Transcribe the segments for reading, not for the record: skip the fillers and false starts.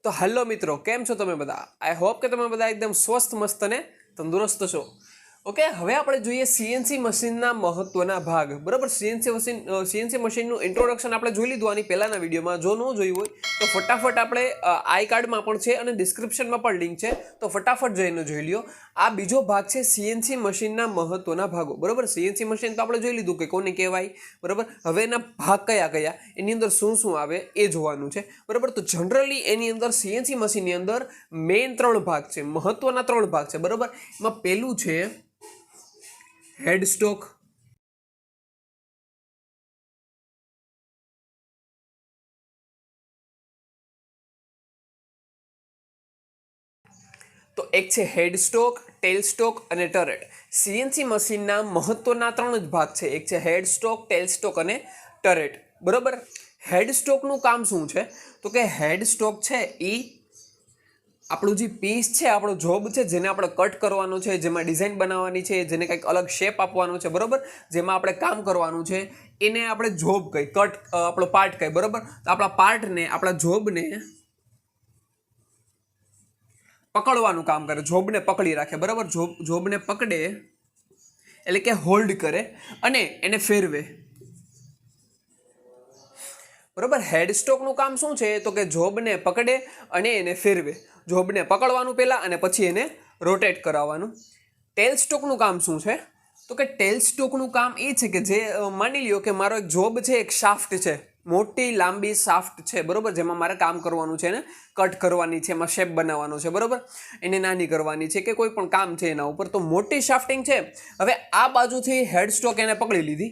તો હેલો મિત્રો, કેમ છો તમે બધા? આઈ હોપ કે તમે બધા એકદમ સ્વસ્થ મસ્ત અને તંદુરસ્ત છો. ઓકે, હવે આપણે જોઈએ સીએનસી મશીનના મહત્વના ભાગ. બરાબર, સીએનસી મશીનનું ઇન્ટ્રોડક્શન આપણે જોઈ લીધું આની પહેલાના વિડીયોમાં. જો ન જોયું હોય તો ફટાફટ આપણે આઈ કાર્ડમાં પણ છે અને ડિસ્ક્રિપ્શનમાં પણ લિંક છે, તો ફટાફટ જઈને જોઈ લ્યો. આ બીજો ભાગ છે સીએનસી મશીનના મહત્વના ભાગો. બરાબર, સીએનસી મશીન તો આપણે જોઈ લીધું કે કોને કહેવાય. બરાબર, હવે એના ભાગ કયા કયા, એની અંદર શું શું આવે એ જોવાનું છે. બરાબર, તો જનરલી એની અંદર સીએનસી મશીનની અંદર મેઇન 3 ભાગ છે, મહત્વના 3 ભાગ છે. બરાબર, એમાં પહેલું છે હેડ સ્ટોક, તો એક છે હેડ સ્ટોક, ટેલ સ્ટોક અને ટરેટ. સીએનસી મશીનના મહત્વના 3 જ ભાગ છે. એક છે હેડ સ્ટોક, ટેલ સ્ટોક અને ટરેટ. બરાબર, હેડ સ્ટોકનું કામ શું છે? તો કે હેડ સ્ટોક છે એ આપણું જે પીસ છે, આપણો જોબ છે, જેને આપણે કટ કરવાનો છે, જેમાં ડિઝાઇન બનાવવાની છે, જેને કંઈક અલગ શેપ આપવાનો છે. બરાબર, જેમાં આપણે કામ કરવાનું છે, એને આપણે જોબ કહી, કટ આપણો પાર્ટ કહી. બરાબર, તો આપણા પાર્ટને, આપણા જોબને પકડવાનું કામ કરે, જોબને પકડી રાખે. બરાબર, જોબને પકડે એટલે કે હોલ્ડ કરે અને એને ફેરવે. બરાબર, હેડ સ્ટોકનું કામ શું છે? તો કે જોબને પકડે અને એને ફેરવે. જોબને પકડવાનું પહેલાં અને પછી એને રોટેટ કરાવવાનું. ટેલ સ્ટોકનું કામ શું છે? તો કે ટેલ સ્ટોકનું કામ એ છે કે જે માની લ્યો કે મારો એક જોબ છે, એક શાફ્ટ છે, મોટી લાંબી શાફ્ટ છે. બરાબર, જેમાં મારે કામ કરવાનું છે, એને કટ કરવાની છે, એમાં શેપ બનાવવાનો છે. બરાબર, એને નાની કરવાની છે કે કોઈ પણ કામ છે એના ઉપર, તો મોટી શાફ્ટિંગ છે. હવે આ બાજુથી હેડ સ્ટોક એને પકડી લીધી.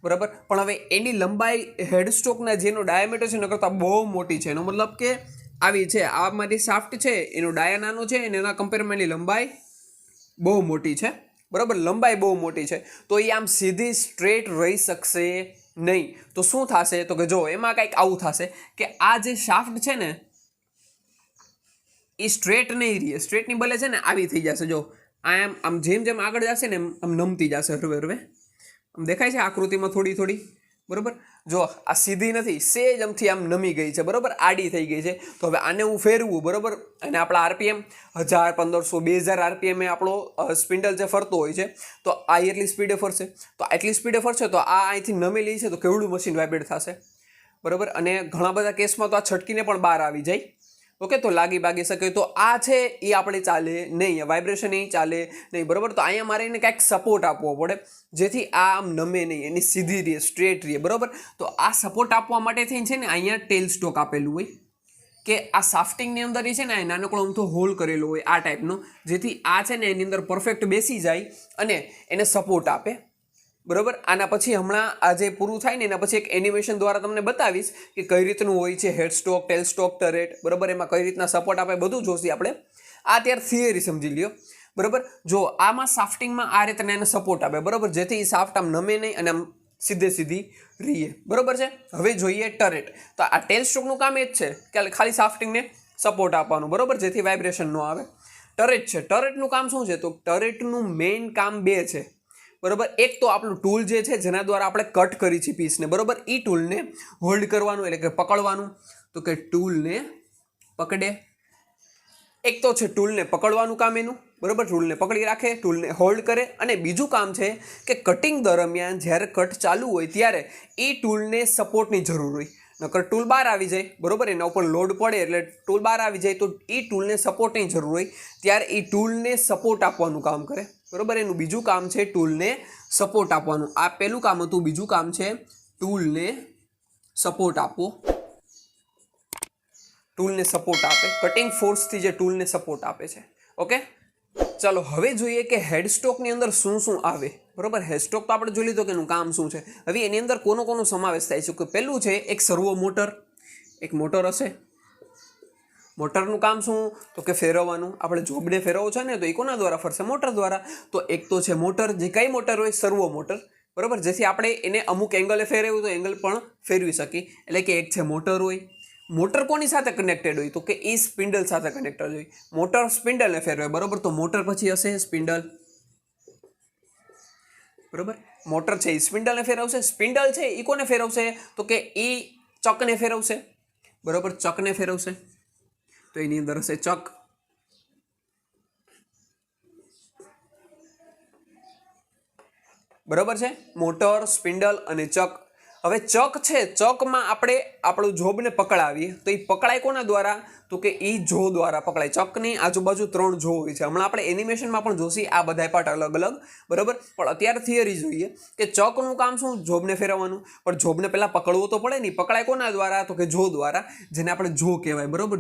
બરાબર, પણ હવે એની લંબાઈ હેડ સ્ટોકના જેનો ડાયામીટર છે એના કરતાં બહુ મોટી છે. એનો મતલબ કે આવી છે, આ મારી શાફ્ટ છે, એનો ડાયા નાનો છે અને એના કમ્પેરમાં એની લંબાઈ બહુ મોટી છે. બરાબર, લંબાઈ બહુ મોટી છે, તો એ આમ સીધી સ્ટ્રેટ રહી શકશે નહીં. તો શું થશે? તો કે જો એમાં કંઈક આવું થશે કે આ જે શાફ્ટ છે ને એ સ્ટ્રેટ નહીં રહે, સ્ટ્રેટની બદલે છે ને આવી થઈ જશે. જો આમ જેમ જેમ આગળ જશે ને આમ નમતી જશે હરવે હરવે. આમ દેખાય છે આકૃતિમાં થોડી થોડી. બરાબર, જો આ સીધી નથી, સેજ આમથી આમ નમી ગઈ છે. બરાબર, આડી થઈ ગઈ છે. તો હવે આને હું ફેરવું. બરાબર, અને આપણા આરપીએમ 1000, 1500, 2000 આરપીએમ આપણો સ્પિન્ડલ જે ફરતો હોય છે, તો આ એટલી સ્પીડે ફરશે. તો આટલી સ્પીડે ફરશે તો આ અહીંથી નમેલી છે, તો કેવડું મશીન વાઇબ્રેટ થશે. બરાબર, અને ઘણા બધા કેસમાં તો આ છટકીને પણ બહાર આવી જાય. ઓકે, તો લાગી બાગી શકે. તો આ છે એ આપણે ચાલે નહીં, વાઇબ્રેશન એ ચાલે નહીં. બરાબર, તો અહીંયા મારે એને કાંઈક સપોર્ટ આપવો પડે જેથી આ આમ નમે નહીં, એની સીધી રહે, સ્ટ્રેટ રહે. બરાબર, તો આ સપોર્ટ આપવા માટે થઈને છે ને અહીંયા ટેલ સ્ટોક આપેલું હોય કે આ શાફ્ટિંગની અંદર એ છે ને નાનકડો અમથો હોલ કરેલો હોય આ ટાઈપનો, જેથી આ છે ને એની અંદર પરફેક્ટ બેસી જાય અને એને સપોર્ટ આપે. બરાબર, આના પછી હમણાં આ જે પૂરું થાય ને એના પછી એક એનિમેશન દ્વારા તમને બતાવીશ કે કઈ રીતનું હોય છે હેડ સ્ટોક, ટેલ સ્ટોક, ટરેટ. બરાબર, એમાં કઈ રીતના સપોર્ટ આપે બધું જોશી આપણે. આ અત્યારે થિયરી સમજી લ્યો. બરાબર, જો આમાં શાફ્ટિંગમાં આ રીતના એને સપોર્ટ આપે. બરાબર, જેથી શાફ્ટ આમ નમે નહીં અને આમ સીધે સીધી રહીએ. બરાબર છે. હવે જોઈએ ટરેટ. તો આ ટેલ સ્ટોકનું કામ એ જ છે કે ખાલી શાફ્ટિંગને સપોર્ટ આપવાનું. બરાબર, જેથી વાઇબ્રેશન ન આવે. ટરેટ છે, ટરેટનું કામ શું છે? તો ટરેટનું મેઇન કામ 2 છે. બરાબર, એક તો આપણું ટૂલ જે છે જેના દ્વારા આપણે કટ કરી છે પીસને. બરાબર, એ ટૂલને હોલ્ડ કરવાનું એટલે કે પકડવાનું. તો કે ટૂલને પકડે. એક તો છે ટૂલને પકડવાનું કામ એનું. બરાબર, ટૂલને પકડી રાખે, ટૂલને હોલ્ડ કરે. અને બીજું કામ છે કે કટિંગ દરમિયાન જ્યારે કટ ચાલુ હોય ત્યારે એ ટૂલને સપોર્ટની જરૂર હોય. નકર ટૂલ બહાર આવી જાય. બરાબર, એના ઉપર લોડ પડે એટલે ટૂલ બહાર આવી જાય, તો એ ટૂલને સપોર્ટની જરૂર હોય. ત્યારે એ ટૂલને સપોર્ટ આપવાનું કામ કરે. બરાબર, એનું બીજું કામ છે ટૂલને સપોર્ટ આપવાનું. આ પહેલું કામ હતું. બીજું કામ છે ટૂલને સપોર્ટ આપવો. ટૂલને સપોર્ટ આપે, કટિંગ ફોર્સથી જે ટૂલને સપોર્ટ આપે છે. ઓકે, ચાલો હવે જોઈએ કે હેડ સ્ટોકની અંદર શું શું આવે. બરાબર, હેડ સ્ટોક તો આપણે જોઈ લીધો કે એનું કામ શું છે. હવે એની અંદર કોનો સમાવેશ થાય છે? કે પહેલું છે એક સર્વો મોટર. એક મોટર હશે. મોટરનું કામ શું? તો કે ફેરવવાનું. આપણે જોબને ફેરવવું છે ને, તો એ કોના દ્વારા ફરશે? મોટર દ્વારા. તો એક તો છે મોટર. જે કઈ મોટર હોય? સર્વો મોટર. બરાબર, જેથી આપણે એને અમુક એંગલે ફેરવ્યું તો એંગલ પણ ફેરવી શકીએ. એટલે કે એક છે મોટર હોય. મોટર કોની સાથે કનેક્ટેડ હોય? તો કે એ સ્પિન્ડલ સાથે કનેક્ટેડ હોય. મોટર સ્પિન્ડલને ફેરવે. બરાબર, તો મોટર પછી હશે સ્પિન્ડલ. બરાબર, મોટર છે એ સ્પિન્ડલને ફેરવશે. સ્પિન્ડલ છે એ કોને ફેરવશે? તો કે એ ચકને ફેરવશે. બરાબર, ચકને ફેરવશે. તો એની અંદર હશે ચક. બરાબર છે, મોટર, સ્પિન્ડલ અને ચક. હવે ચક છે, ચકમાં આપણે આપણું જોબને પકડાવીએ તો એ પકડાય કોના દ્વારા? તો કે એ જો દ્વારા પકડાય. ચકની આજુબાજુ 3 જો હોય છે. હમણાં આપણે એનિમેશનમાં પણ જોશી આ બધા પાર્ટ અલગ અલગ, બરાબર. પણ અત્યારે થિયરી જોઈએ કે ચકનું કામ શું? જોબને ફેરવવાનું. પણ જોબને પહેલાં પકડવો તો પડે નહીં. પકડાય કોના દ્વારા? તો કે જો દ્વારા, જેને આપણે જો કહેવાય, બરાબર.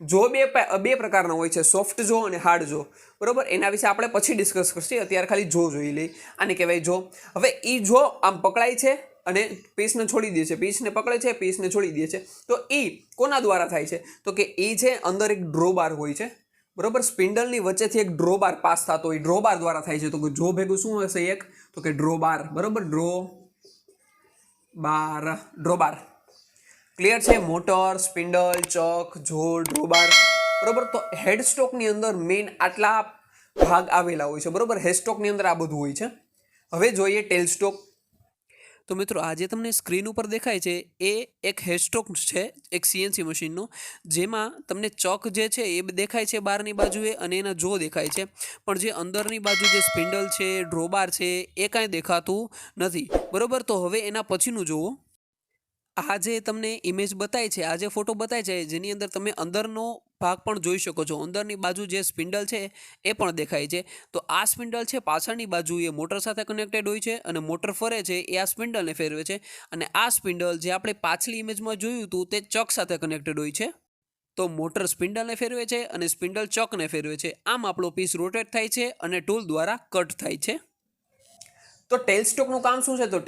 જો બે પ્રકારના હોય છે, સોફ્ટ જો અને હાર્ડ જો, બરાબર. એના વિશે આપણે પછી ડિસ્કસ કરશું. અત્યારે ખાલી જો જોઈ લઈ. આને કહેવાય જો. હવે એ જો આમ પકડાય છે અને પીસને છોડી દે છે, પીસને પકડે છે, પીસને છોડી દે છે, તો એ કોના દ્વારા થાય છે? તો કે એ છે અંદર એક ડ્રોબાર હોય છે, બરાબર. સ્પિન્ડલની વચ્ચેથી એક ડ્રોબાર પાસ થતો હોય, ડ્રોબાર દ્વારા થાય છે. તો કે જો ભેગું શું હશે? એક તો કે ડ્રોબાર, બરાબર. ડ્રોબાર. ક્લિયર છે? મોટર, સ્પિન્ડલ, ચક, જો, ડ્રોબાર, બરાબર. તો હેડસ્ટોકની અંદર મેઇન આટલા ભાગ આવેલા હોય છે, બરાબર. હેડસ્ટોકની અંદર આ બધું હોય છે. હવે જોઈએ ટેલસ્ટોક. તો મિત્રો આ જે તમને સ્ક્રીન ઉપર દેખાય છે એ એક હેડસ્ટોક છે, એક સીએનસી મશીનનું, જેમાં તમને ચક જે છે એ દેખાય છે બહારની બાજુએ અને એના જો દેખાય છે, પણ જે અંદરની બાજુ જે સ્પિન્ડલ છે, ડ્રોબાર છે, એ કાંઈ દેખાતું નથી, બરાબર. તો હવે એના પછીનું જુઓ. આ જે તમને ઇમેજ બતાવી છે, આ જે ફોટો બતાવી છે, જેની અંદર તમે અંદરનો ભાગ પણ જોઈ શકો છો. અંદરની બાજુ જે સ્પિન્ડલ છે એ પણ દેખાય છે. તો આ સ્પિન્ડલ છે પાછળની બાજુ એ મોટર સાથે કનેક્ટેડ હોય છે અને મોટર ફરે છે એ આ સ્પિન્ડલને ફેરવે છે. અને આ સ્પિન્ડલ જે આપણે પાછલી ઇમેજમાં જોયું હતું તે ચક સાથે કનેક્ટેડ હોય છે. તો મોટર સ્પિન્ડલને ફેરવે છે અને સ્પિન્ડલ ચકને ફેરવે છે. આમ આપણો પીસ રોટેટ થાય છે અને ટૂલ દ્વારા કટ થાય છે. તો ટેલસ્ટોકનું કામ શું છે? તો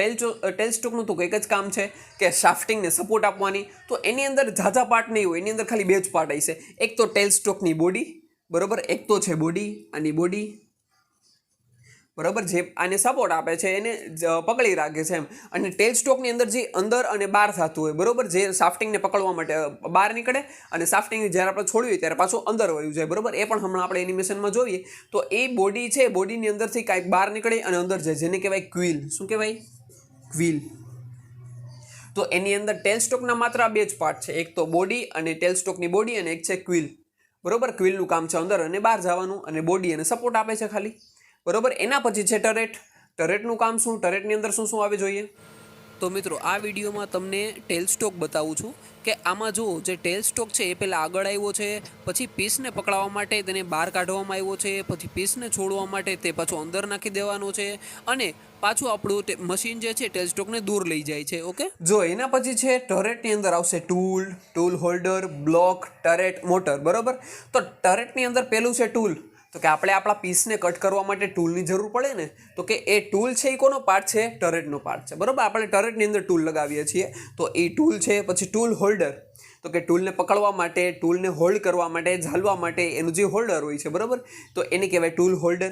ટેલસ્ટોકનું તો કંઈક જ કામ છે કે શાફ્ટિંગને સપોર્ટ આપવાની. તો એની અંદર ઝાઝા પાર્ટ નહીં હોય, એની અંદર ખાલી 2 જ પાર્ટ હશે. એક તો ટેલસ્ટોકની બોડી, બરાબર. એક તો છે બોડી, આની બોડી, બરાબર, જે આને સપોર્ટ આપે છે, એને પકડી રાખે છે એમ. અને ટેલસ્ટોકની અંદર જે અંદર અને બહાર થતું હોય, બરાબર, જે શાફ્ટિંગને પકડવા માટે બહાર નીકળે અને શાફ્ટિંગ જ્યારે આપણે છોડ્યું ત્યારે પાછું અંદર વયું જાય, બરાબર. એ પણ હમણાં આપણે એનિમેશનમાં જોઈએ. તો એ બોડી છે, બોડીની અંદરથી કાંઈક બહાર નીકળે અને અંદર જાય, જેને કહેવાય ક્વિલ. શું કહેવાય? ક્વિલ. તો એની અંદર ટેલસ્ટોકના માત્ર 2 જ પાર્ટ છે, એક તો બોડી અને ટેલસ્ટોકની બોડી, અને એક છે ક્વિલ, બરાબર. ક્વિલનું કામ છે અંદર અને બહાર જવાનું, અને બોડી એને સપોર્ટ આપે છે ખાલી, બરાબર. એના પછી છે ટરેટ. ટરેટનું કામ શું? ટરેટની અંદર શું આવે જોઈએ? તો મિત્રો આ વિડીયોમાં તમને ટેલસ્ટોક બતાવું છું કે આમાં જુઓ, જે ટેલસ્ટોક છે એ પહેલાં આગળ આવ્યો છે, પછી પીસને પકડાવવા માટે તેને બહાર કાઢવામાં આવ્યો છે, પછી પીસને છોડવા માટે તે પાછું અંદર નાખી દેવાનું છે, અને પાછું આપણું મશીન જે છે ટેલસ્ટોકને દૂર લઈ જાય છે. ઓકે, જો એના પછી છે ટરેટની અંદર આવશે tool holder, block, turret, motor, બરાબર. તો ટરેટની અંદર પહેલું છે ટૂલ. તો કે આપણે આપણા પીસને કટ કરવા માટે ટૂલની જરૂર પડે ને, તો કે એ ટૂલ છે એ કોનો પાર્ટ છે? ટરેટનો પાર્ટ છે, બરાબર. આપણે ટરેટની અંદર ટૂલ લગાવીએ છીએ, તો એ ટૂલ છે. પછી ટૂલ હોલ્ડર. તો કે ટૂલને પકડવા માટે, ટૂલને હોલ્ડ કરવા માટે, ઝાલવા માટે એનું જે હોલ્ડર હોય છે, બરાબર, તો એને કહેવાય ટૂલ હોલ્ડર.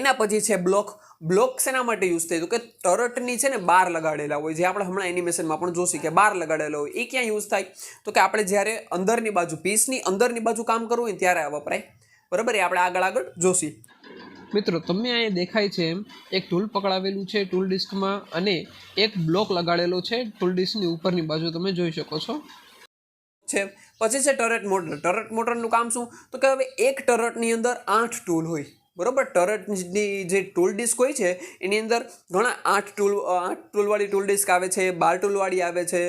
એના પછી છે બ્લોક. બ્લોક શેના માટે યુઝ થાય? તો કે ટરેટની છે ને બહાર લગાડેલા હોય, જે આપણે હમણાં એનિમેશનમાં પણ જોશી કે બહાર લગાડેલા હોય. એ ક્યાં યુઝ થાય? તો કે આપણે જ્યારે અંદરની બાજુ, પીસની અંદરની બાજુ કામ કરવું હોય ત્યારે આ વપરાય, બરાબર. એ આપણે આગળ જોશી. મિત્રો તમને અહીંયા દેખાય છે એમ એક ટૂલ પકડાવેલું છે ટૂલ ડિસ્કમાં, અને એક બ્લોક લગાડેલો છે ટૂલ ડિસ્કની ઉપરની બાજુ, તમે જોઈ શકો છો છે. પછી છે ટરેટ મોટર. ટરેટ મોટરનું કામ શું? તો કે હવે એક ટરેટની અંદર 8 ટૂલ હોય, બરાબર. ટરેટની જે ટૂલ ડિસ્ક હોય છે એની અંદર ઘણા 8 ટૂલવાળી ટૂલ ડિસ્ક આવે છે, 12 ટૂલવાળી આવે છે,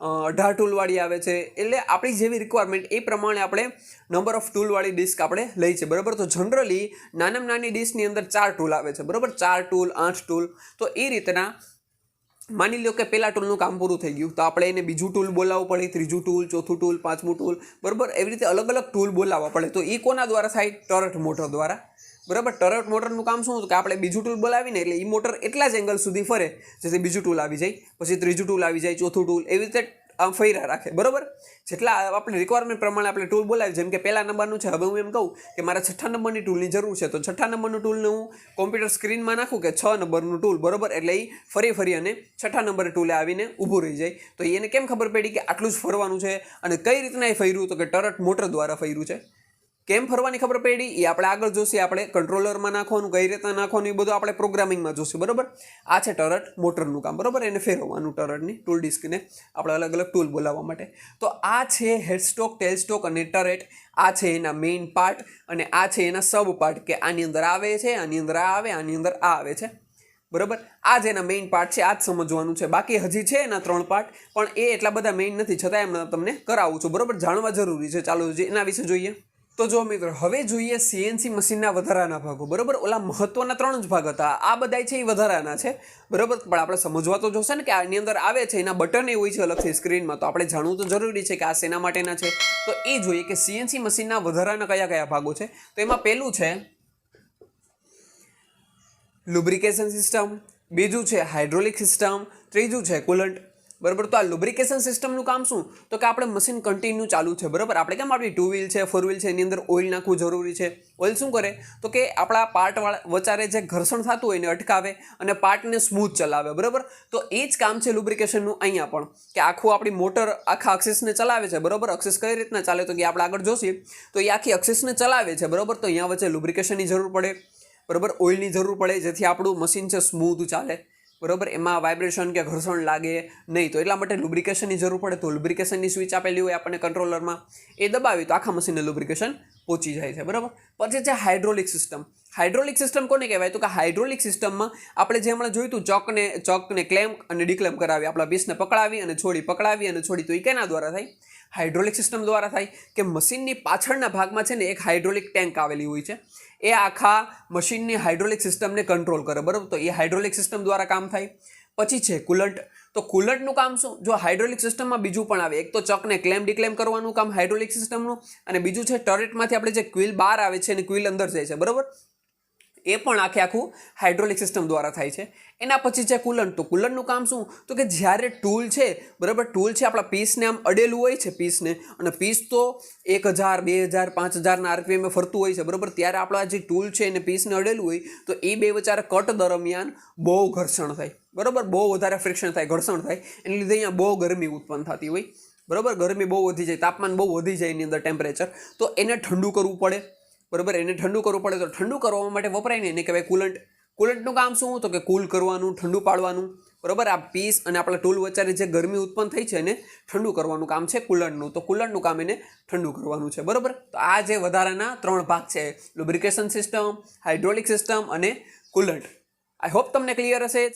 18 ટૂલવાળી આવે છે. એટલે આપણી જેવી રિક્વાયરમેન્ટ એ પ્રમાણે આપણે નંબર ઓફ ટૂલવાળી ડિસ્ક આપણે લઈ છે, બરાબર. તો જનરલી નાનામાં નાની ડિસ્કની અંદર 4 ટૂલ આવે છે, બરાબર. 4 ટૂલ, 8 ટૂલ. તો એ રીતના માની લો કે પહેલા ટૂલનું કામ પૂરું થઈ ગયું, તો આપણે એને બીજું ટૂલ બોલાવવું પડે, ત્રીજું ટૂલ, ચોથું ટૂલ, પાંચમું ટૂલ, બરાબર. એવી રીતે અલગ અલગ ટૂલ બોલાવવા પડે. તો એ કોના દ્વારા થાય? ટરેટ મોટર દ્વારા, બરાબર. ટરેટ મોટરનું કામ શું હતું કે આપણે બીજું ટૂલ બોલાવીને એટલે એ મોટર એટલા જ એંગલ સુધી ફરે જેથી બીજું ટૂલ આવી જાય, પછી ત્રીજું ટૂલ આવી જાય, ચોથું ટૂલ, એવી રીતે આમ ફર્યા રાખે, બરાબર. જેટલા આપણે રિક્વાયરમેન્ટ પ્રમાણે આપણે ટૂલ બોલાવી. જેમ કે પહેલા નંબરનું છે, હવે હું એમ કહું કે મારે 6 નંબરની ટૂલની જરૂર છે, તો 6 નંબરનું ટૂલને હું કોમ્પ્યુટર સ્ક્રીનમાં નાખું કે 6 નંબરનું ટૂલ, બરાબર. એટલે એ ફરી અને 6 નંબર ટૂલે આવીને ઊભું રહી જાય. તો એને કેમ ખબર પડી કે આટલું જ ફરવાનું છે? અને કઈ રીતના એ ફર્યું? તો કે ટરેટ મોટર દ્વારા ફર્યું છે, કેમ ફરવાની ખબર પડી એ આપણે આગળ જોશે. આપણે કંટ્રોલરમાં નાખવાનું, કઈ રીતના નાખવાનું એ બધું આપણે પ્રોગ્રામિંગમાં જોશું. બરાબર. આ છે ટર્રેટ મોટરનું કામ. બરાબર. એને ફેરવવાનું ટર્રેટની ટૂલ ડિસ્કને આપણે અલગ અલગ ટૂલ બોલાવવા માટે. તો આ છે હેડસ્ટોક, ટેલસ્ટોક અને ટર્રેટ. આ છે એના મેઇન પાર્ટ અને આ છે એના સબ પાર્ટ, કે આની અંદર આવે છે, આની અંદર આ આવે, આની અંદર આ આવે છે. બરાબર. આ જ એના મેઇન પાર્ટ છે, આ જ સમજવાનું છે. બાકી હજી છે એના 3 પાર્ટ, પણ એ એટલા બધા મેઇન નથી, છતાં એમને તમને કરાવું છું. બરાબર. જાણવા જરૂરી છે. ચાલો એના વિશે જોઈએ. તો જો મિત્રો, હવે જોઈએ સીએનસી મશીનના વધારાના ભાગો. બરાબર. ઓલા મહત્વના 3 જ ભાગ હતા, આ બધા છે એ વધારાના છે. બરાબર. પણ આપણે સમજવા તો જોશે ને કે આની અંદર આવે છે, એના બટન એ હોય છે અલગથી સ્ક્રીનમાં, તો આપણે જાણવું તો જરૂરી છે કે આ શેના માટેના છે. તો એ જોઈએ કે સીએનસી મશીનના વધારાના કયા કયા ભાગો છે. તો એમાં પહેલું છે લુબ્રિકેશન સિસ્ટમ, બીજું છે હાઇડ્રોલિક સિસ્ટમ, ત્રીજું છે કુલન્ટ. બરાબર. તો આ લુબ્રિકેશન સિસ્ટમનું કામ શું? તો કે આપણે મશીન કન્ટિન્યુ ચાલુ છે. બરાબર. આપણે કેમ આપણી 2 વ્હીલ છે, 4 વ્હીલ છે, એની અંદર ઓઇલ નાખવું જરૂરી છે. ઓઇલ શું કરે? તો કે આપણા પાર્ટ વચારે જે ઘર્ષણ થતું હોય એને અટકાવે અને પાર્ટને સ્મૂથ ચલાવે. બરાબર. તો એ જ કામ છે લુબ્રિકેશનનું અહીંયા પણ, કે આખું આપણી મોટર આખા અક્સિસને ચલાવે છે. બરાબર. અક્સિસ કઈ રીતના ચાલે તો કે આપણે આગળ જોશીએ તો એ આખી અક્સિસને ચલાવે છે. બરાબર. તો અહીંયા વચ્ચે લુબ્રિકેશનની જરૂર પડે. બરાબર. ઓઇલની જરૂર પડે, જેથી આપણું મશીન છે સ્મૂથ ચાલે. બરાબર. એમાં વાઇબ્રેશન કે ઘર્ષણ લાગે નહીં. તો એટલા માટે લુબ્રિકેશનની જરૂર પડે. તો લુબ્રિકેશનની સ્વિચ આપેલી હોય આપણને કંટ્રોલરમાં, એ દબાવી તો આખા મશીનને લુબ્રિકેશન પહોંચી જાય છે. બરાબર. પછી છે હાઇડ્રોલિક સિસ્ટમ. હાઇડ્રોલિક સિસ્ટમ કોને કહેવાય? તો કે હાઇડ્રોલિક સિસ્ટમમાં આપણે જે હમણાં જોયું હતું, ચોકને ક્લેમ્પ અને ડિક્લેમ્પ કરાવી, આપણા પીસને પકડાવી અને છોડી. તો એ કેના દ્વારા થાય? હાઇડ્રોલિક સિસ્ટમ દ્વારા થાય. કે મશીનની પાછળના ભાગમાં છે ને એક હાઇડ્રોલિક ટેન્ક આવેલી હોય છે, એ આખા મશીનની હાઇડ્રોલિક સિસ્ટમને કંટ્રોલ કરે. બરાબર. તો એ હાઇડ્રોલિક સિસ્ટમ દ્વારા કામ થાય. પછી છે કુલન્ટ. તો કુલન્ટનું કામ શું? જો હાઇડ્રોલિક સિસ્ટમમાં બીજું પણ આવે. એક તો ચકને ક્લેમ ડિક્લેમ કરવાનું કામ હાઇડ્રોલિક સિસ્ટમનું, અને બીજું છે ટર્રેટમાંથી આપણે જે ક્વિલ બહાર આવે છે અને ક્વિલ અંદર જાય છે. બરાબર. એ પણ આખું હાઇડ્રોલિક સિસ્ટમ દ્વારા થાય છે. એના પછી છે કુલન્ટ. તો કુલન્ટનું કામ શું? તો કે જ્યારે ટૂલ છે, બરાબર, ટૂલ છે આપણા પીસને આમ અડેલું હોય છે પીસને, અને પીસ તો 1000, 2000, 5000 આરપીએમ ફરતું હોય છે. બરાબર. ત્યારે આપણા જે ટૂલ છે એને પીસને અડેલું હોય તો એ બે વચ્ચે કટ દરમિયાન બહુ ઘર્ષણ થાય. બરાબર. બહુ વધારે ફ્રિક્શન થાય, ઘર્ષણ થાય. એને લીધે અહીંયા બહુ ગરમી ઉત્પન્ન થતી હોય. બરાબર. ગરમી બહુ વધી જાય, તાપમાન બહુ વધી જાય એની અંદર ટેમ્પરેચર, તો એને ઠંડુ કરવું પડે. બરાબર. એને ઠંડુ કરવું પડે. તો ઠંડુ કરવા માટે વપરાય ને એને કહેવાય કુલન્ટ. કુલન્ટનું કામ શું? તો કે કૂલ કરવાનું, ઠંડુ પાડવાનું. બરાબર. આ પીસ અને આપણા ટૂલ વચ્ચે જે ગરમી ઉત્પન્ન થઈ છે એને ઠંડુ કરવાનું કામ છે કુલન્ટનું. તો કુલન્ટનું કામ એને ઠંડુ કરવાનું છે. બરાબર. તો આ જે વધારાના 3 ભાગ છે, લુબ્રિકેશન સિસ્ટમ, હાઇડ્રોલિક સિસ્ટમ અને કુલન્ટ. આઈ હોપ તમને ક્લિયર હશે.